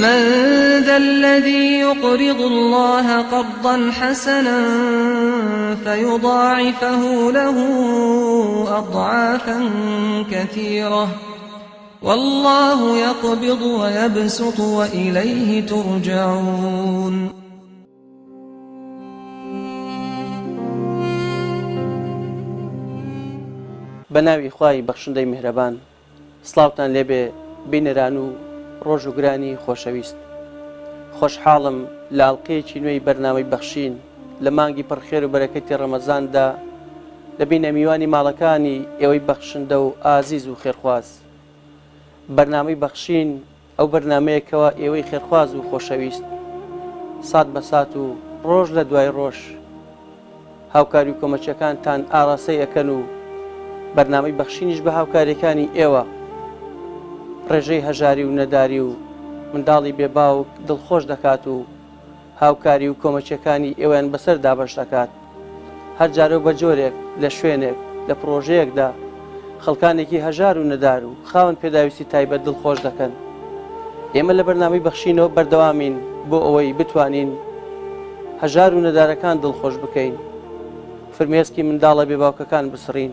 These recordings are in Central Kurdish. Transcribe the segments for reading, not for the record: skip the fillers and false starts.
من ذا الذي يقرض الله قرضا حسنا فيضاعفه له أضعافا كثيرة والله يقبض ويبسط وإليه ترجعون. بەناوی خوای بەخشندەی میهرەبان، سڵاوتان لێبێ بینەران و ڕۆژ و گرانی خۆشەویست. خۆشحاڵم لە ئاڵقەیەکی نوێی بەرنامەی بەخشین لە مانگی پڕخێر و بەرەکەتی ڕەمەزاندا لەبینە میوانی ماڵەکانی ئێوەی بەخشندە و ئازیز و خێرخواز. بەرنامەی بەخشین ئەو بەرنمەیەکەوە ئێوەی خێرخواز و خۆشەویست سات بە سات و ڕۆژ لە دوای ڕۆژ هاوکاری و کۆمەچەکانتان ئاڕاستەی ئەەکەن و بەرنامەی بەخشینیش بە هاوکاریەکانی ئێوە ڕێژەی هەژاری و نەداری و منداڵی بێباوک دڵخۆش دەکات و هاوکاری و کۆمەچەکانی ئێوەیان بەسەر دابەش دەکات. هەر جارە بە جۆرێک لە شوێنێک لە پرۆژەیەکدا خەڵکانێکی هەژار و نەدار و خاوەن پێداویستی تایبەت دڵخۆش دەکەن. ئێمە لە بەرنامەی بەخشینەوە بەردەوامین بۆ ئەوەی بتوانین هەژار و نەدارەکان دڵخۆش بکەین، فرمێسکی منداڵە بێباوکەکان بسڕین،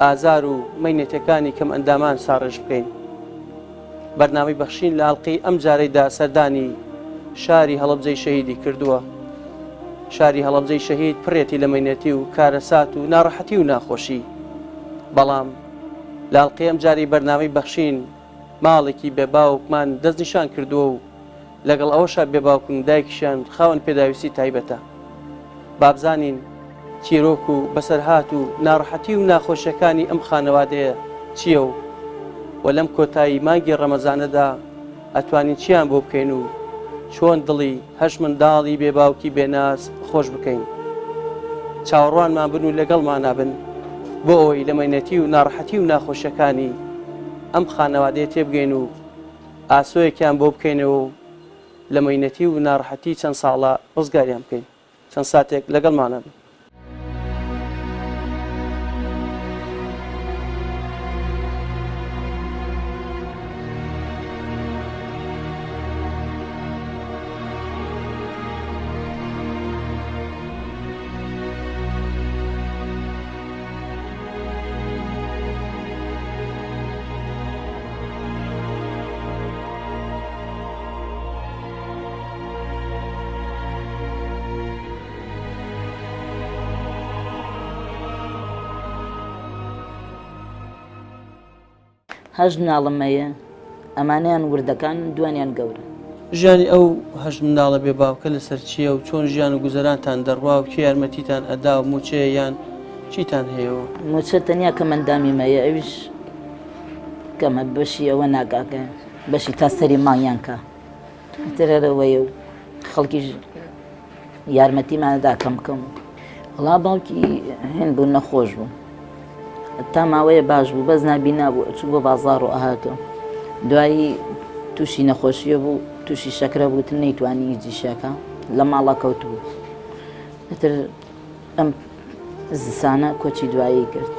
ئازار و مەینێتەکانی کەم ئەندامان ساڕێژ بکەین. بەرنامەی بەخشین لە ئاڵقەی ئەم جارەیدا سەردانی شاری هەڵەبجەی شەهیدی کردووە. شاری هەڵەبجەی شەهید پڕێتی لە مەینەتی و کارەسات و ناڕەحەتی و ناخۆشی، بەڵام لە ئاڵقەی ئەم جاری بەرنامەی بەخشین ماڵێکی بێباوکمان دەستنیشان کردووە و لەگەڵ ئەوەشا بێباوکن دایکیشان خاوەن پێداویستی تایبەتە. بابزانین چیرۆک و بەسەرهات و ناڕەحەتی و ناخۆشیەکانی ئەم خانەوادەیە چییە و لەم کۆتایی مانگی ڕەمەزانەدا ئەتوانین چیان بۆ بکەین و چۆن دڵی هەش منداڵی بێباوکی بێناز خۆش بکەین. چاوەڕوانمان بن و لەگەڵمان نابن بۆ ئەوەی لە مەینەتی و ناڕەحەتی و ناخۆشیەکانی ئەم خانەوادەیە تێبگەین و ئاسۆیەکیان بۆ بکەینەوە و لە مەینەتی و ناڕەحەتی چەند ساڵە ڕزگاریان بکەین. چەند ساتێک لەگەڵمانە بن. هەژ مناڵەمەیە ئەمانیان وردەکان دوانیان گەورە. ژیانی ئەو هەژ منداڵە بێباوکە لەسەر چییە و چۆن ژیان و گوزەرانتان دەڕوا و کێ یارمەتیتان ئەدا و موچەیە یان چیتان هەیەەوە؟ موچە تەنیا کە مندامیمەیە ئەویش کەمە بەشی ئەوە ناگاکە بەشی تا سەری مانگیان کە ترەرەوەیە و خەڵکیش یارمەتیمانەدا کەم بکەم. وەڵا باوکی هێن بوو نەخۆش بوو تا ماوەیە باش بوو بەس نابی نابوو ئەچوو بۆ بازاڕ و ئاهاتەوە دوایی تووشی نەخۆشیە بوو تووشی شەکرە بووتن نەیتوانی هیچی شەکە لە ماڵا کەوت بوو. ئەتر ئەم زستانە کۆچی دوایی کرد.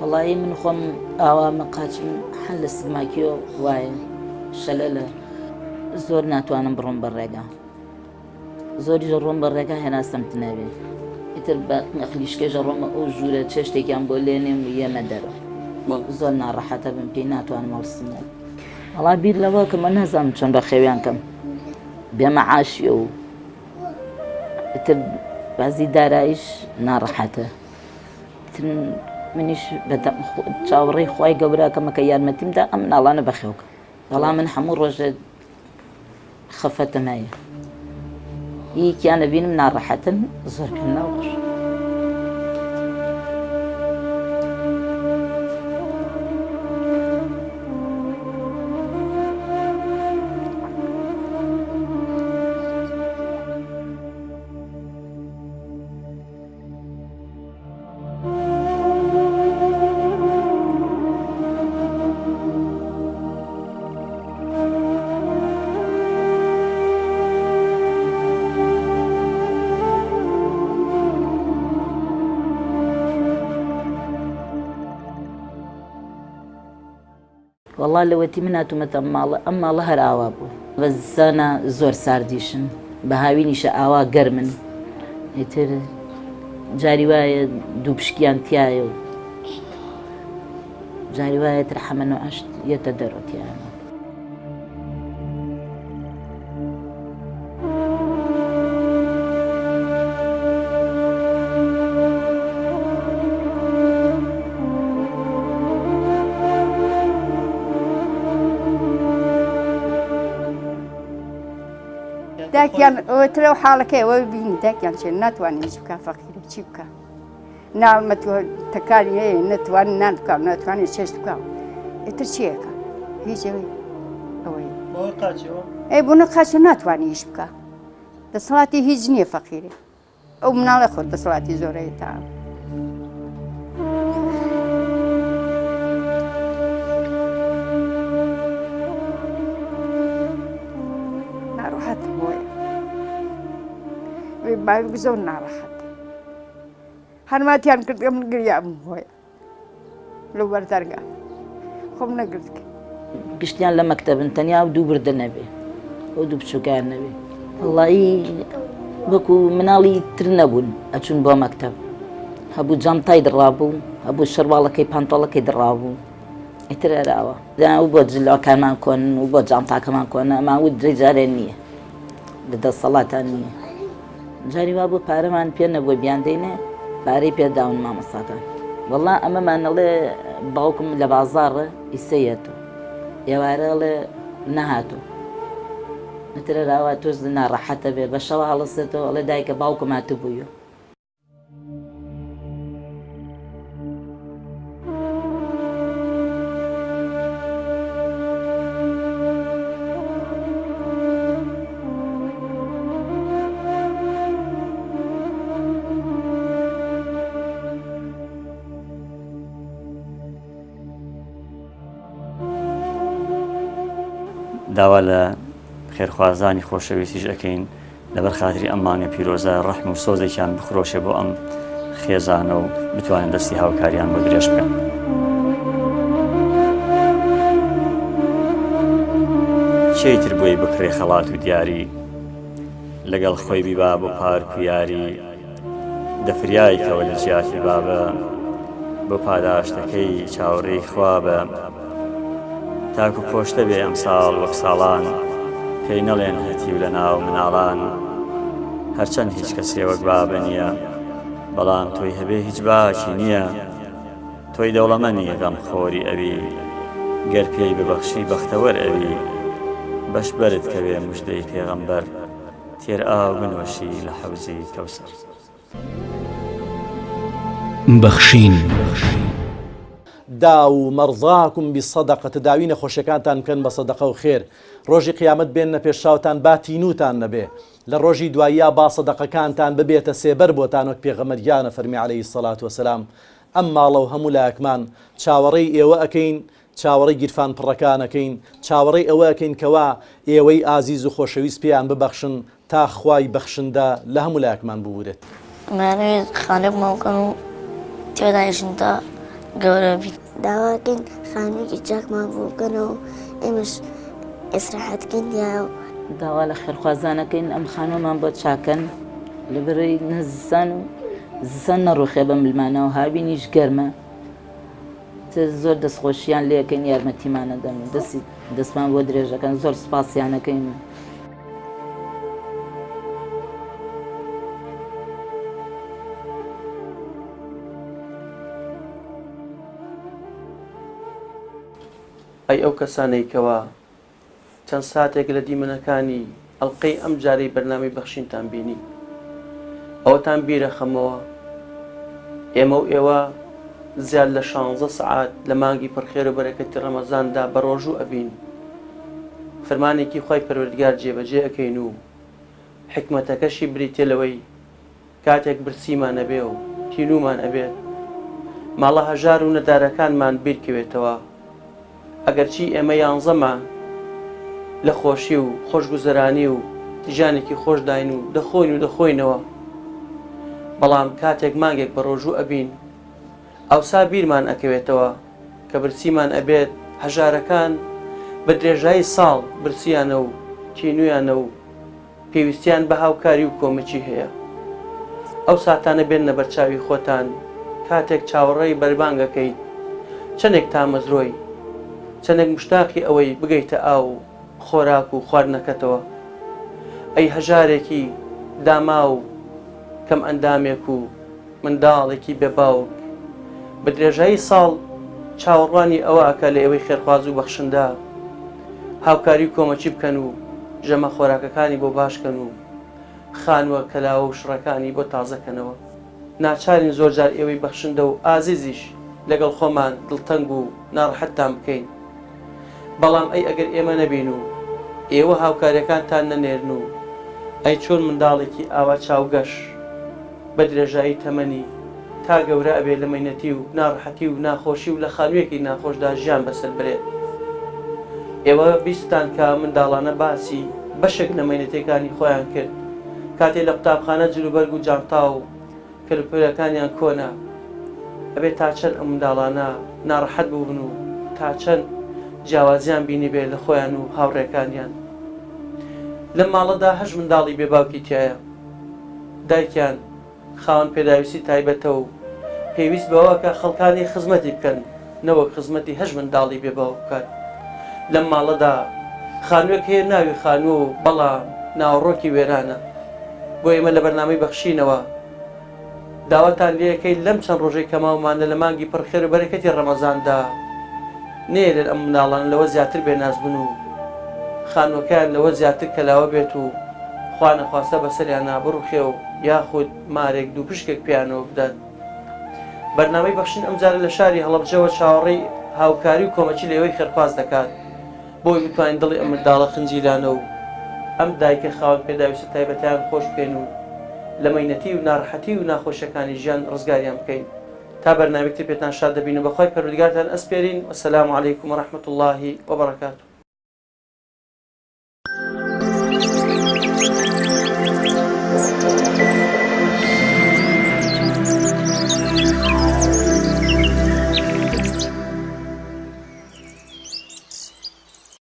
وەڵی من خۆم ئاوا مەقاچم هەر لە سماکیۆ وایە شەلە لە زۆر ناتوانم بڕۆم بە ڕێگا زۆریش ڕۆم بە ڕێگا هێناستەمت نەبێ ئیتر بە نەخلیشکێژە ڕۆمە ئەو ژوورە چێشتێکیان بۆ لێنێم و یەمە دەرە زۆر ناڕەحەتە بم پێی ناتوانم هەڵسمە. وەڵا بیر لەوە کە من نەزانم چۆن بە خێویان کەم بێمە عاشیە و ئیتر بازی داراییش ناڕەحەتە. منیش چاوەڕێی خوای گەورە کەمەکە یارمەتیمدا ئەم مناڵانە بەخێوکە. بەڵام من هەموو ڕۆژە خەفەتەمایە یەکیانە بینم ناڕەحەتن زۆر پێم ناوەڕۆژ. وەڵا لەوەتی من هاتوومەتە ماڵە ئەم ماڵە هەر ئاوا بوو بە زانە زۆر ساردیشن بە هاوینیشە ئاوا گەرمن ئیتر جاری وایە دوو پشکیان تایە و جاری وایە تر حەمەن و عەشت یەتە دەرۆتیانە داکیان ئەوەترە و حاڵەکەی ئەوە بینی داکیان چێ ناتوانانی هیچ بکە فەقیرە چی بکە ناومەت تەکاری هەیە نەتوانین نان بکە ناتوانێت چێشت بکە ئێتر چیەکە هیچ ئەوەی ئەی بوو نەقاچە ناتوانانی هیچ بکە دەسەڵاتی هیچ نییە فەقیرێ ئەو مناڵە خۆت دەسەڵاتی زۆرەیە تا باوی زۆر ناڕەحەت هەرماتیان کرد من گریام هۆیە لەو بەردەرگا خۆم نەگرت گشتیان لە مەکتەبن تەنیا و دوو بردە نەبێ ئەو دوو بچووکیان نەبێ وەڵایی وەکو مناڵی تر نەبوون ئەچوون بۆ مەکتەب هەبوو جانتای دڕابوو هەبوو شەرواڵەکەی پانتۆڵەکەی دڕابوو ئیتر ئەراوە و بۆ جلۆکانمان کۆن و بۆ جانتاکەمان کۆن ئەمان و درێجارێن نییە لە دەسەڵاتان نییە جاری وا بۆ پارەمان پێ نەبووە بیان دەینێ پارەی پێداون مامۆستاکان وەڵا ئەمەمانەڵێ باوکم لە بازاڕە ئیسەیەتەوە ئێوارەڵێ نەهاتوو ئەترە راوا تۆز ناڕەحەتە بێ بە شەوە هەڵەسێتەوە ئەڵێ دایکە باوکم هاتبوویە داوا لە خێرخوازانی خۆشەویستیش ئەەکەین لەبەر خاتری ئەمانە پیرۆزە ڕەحم و سۆزێکیان بخرۆشێ بۆ ئەم خێزانە و بتوانن دەستی هاوکاریان بۆ درێژ بکەن. چیتر بۆی بکرێ خەڵات و دیاری لەگەڵ خۆی بیبا بۆ پارک و یاری دەفریایکەوە لە جیاتی بابە بۆ پاداشتەکەی چاوەڕێی خوابە تاکو پۆشتە بێ ئەم ساڵ وەک ساڵان پێی نەڵێن هەتی و لە ناو مناڵان هەرچەند هیچ کەسێ وەک بابە نییە بەڵام تۆی هەبێ هیچ باکی نییە تۆی دەوڵەمەنی غەم خۆری ئەوی گەر پێی ببەخشی بەختەوەر ئەوی بەش بەرت کەوێ موژدەی پێغەمبەر تێر ئاو بنوەشی لە حەوزی کەوسەر. بەخشین دا و مەرضاکم بسەدەقە تداوی نەخۆشیەکانتان بکەن بە سەدەقە و خێر ڕۆژی قیامەت بێنە پێشاوتان با تینوتان نەبێ لە ڕۆژی دواییە با سەدەقەکانتان ببێتە سێبەر بۆتان وەک پێغەمبەریانە فەرمی عەلەیهی سەڵات وەسەلام ئەم ماڵە و هەموو لایەکمان چاوەڕێی ئێوە ئەکەین چاوەڕێی گیرفان پڕەکانەکەین چاوەڕێی ئەوە ئەکەین کەوا ئێوەی ئازیز و خۆشەویست پێیان ببەخشن تا خوای بەخشندە لە هەموو لایەکمان ببورێت. مانەوێت خانەکمان بکەن و تێدایشن تا گەورە بیت داواکەین خانوویەکی چاکمان بۆ بکەنەوە ئێمەش ئێسراحەتکەین دیایە داوا لە خێرخوازانەکەین ئەم خانووەمان بۆ چاکەن لەبەرەوەی زستان و زستان نەڕوخێ بە ملمانەوە هاوینیش گەرمە زۆر دەستخۆشییان لێەکەین یارمەتیمانە دەن دەستمان بۆ درێژەکەن زۆر سوپاسیانەکەین. ئەی ئەو کەسانەی چەند ساتێک لە دیمەنەکانی ئەڵقەی ئەم جارەی بەرنامەی بەخشینتان بینی ئەوەتان بیرە خەمەوە ئێمە و ئێوە زیاد لە 16 سعات لە مانگی پڕخێر و بەرەکەتی ڕەمەزاندا بە ڕۆژوو ئەبین فەرمانێکی خوای پەروەردگار جێبەجێ ئەەکەین و حکمەتەکەشی بریتێ لەوەی کاتێک برسیمان ئەبێ و تینومان ئەبێت ماڵە هەژار و نەدارەکانمان بیرکەوێتەوە ئەگەرچی ئێمە 11مان لە خۆشی و خۆشگوزەرانی و تیژانێکی خۆش داین و دەخۆینەوە بەڵام کاتێک مانگێک بە ڕۆژوو ئەبین ئەوسا بیرمان ئەکەوێتەوە کە برسیمان ئەبێت هەژارەکان بە درێژایی ساڵ برسیانە و تینویانە و پێویستیان بە هاوکاری و کۆمەچی هەیە. ئەو ساتانە بێنە بەرچاوی خۆتان کاتێک چاوەڕێی بەربانگەکەیت، چەندێک تامەزرۆی، چەندێک مشتاقی ئەوەی بگەیتە ئاو خۆراک و خواردنەکەتەوە. ئەی هەژارێکی داما و کەم ئەندامێک و منداڵێکی بێباوک بە درێژایی ساڵ چاوەڕوانی ئەوەکە لە ئێوەی خێرخواز و بەخشندا هاوکاری کۆمەچی بکەن و ژەمە خۆراکەکانی بۆ باشکەن و خانوە کەلاوە و شڕەکانی بۆ تازەکەنەوە. ناچارین زۆرجار ئێوەی بەخشندە و ئازیزیش لەگەڵ خۆمان دڵتەنگ و ناڕەحەتتان بکەین. بەڵام ئەی ئەگەر ئێمە نەبین و ئێوە هاوکاریەکانتان نەنێرن و ئەی چۆن منداڵێکی ئاوا چاوگەش بە درێژایی تەمەنی تا گەورە ئەبێ لە مەینەتی و ناڕەحەتی و ناخۆشی و لە خانوویەکی ناخۆشدا ژیان بەسەر برێت. ئێوە بیستان کە منداڵانە باسی بەشێک لە مەینەتەکانی خۆیان کرد کاتێ لە قوتابخانە جلوبەرگ و جانتا و کەلپۆلەکانیان کۆنا، ئەبێت تا چەند ئەم منداڵانە ناڕەحەت بوون و تا چەند جیاوازیان بینی بێت لە خۆیان و هاوڕێکانیان. لەم ماڵەدا 8 منداڵی بێباوکی تایە. دایکیان خاوەن پێداویستی تایبەتە و پێویست بەوە کە خەڵکانی خزمەتی بکەن نەوەک خزمەتی 8 منداڵی بێباو بکات. لەم ماڵەدا خانووێک هەیە ناوی خانوو و بەڵام ناوەڕۆکی وێرانە. بۆ ئێمە لە بەرنامەی بەخشینەوە داوەتان لێەکەی لەم چەند ڕۆژەی کەماومانە لە مانگی پڕخێر و بەرەکەتی ڕەمەزاندا نێرن ئەم منداڵان لەوە زیاتر بێنازبن و خانووەکەیان لەوە زیاتر کەلاوە بێت و خوا نەخواستە بەسەریان نابڕوخێ و یاخود مارێک دوو پشکێک پیانەوە بدەن. بەرنامەی بەخشین ئەمجارە لە شاری هەڵەبجەوە چاوەڕێی هاوکاری و کۆمەچی لە ئێوەی خێرخواز دەکات بۆی بتوانین دڵی ئەم منداڵە خنجیلانە و ئەم دایکە خاوەن پێداویستە تایبەتیان خۆش بکەین و لە مەینەتی و ناڕەحەتی و ناخۆشیەکانی ژیان ڕزگاریان بکەین. تا بەرنامێکی پێتان شاد دەبین و بەخوای پەروەردگارتان ئەسپێرین. وەسەلام عەلەیکوم وەڕەحمەتوڵڵاهی وبەڕەکاتوه.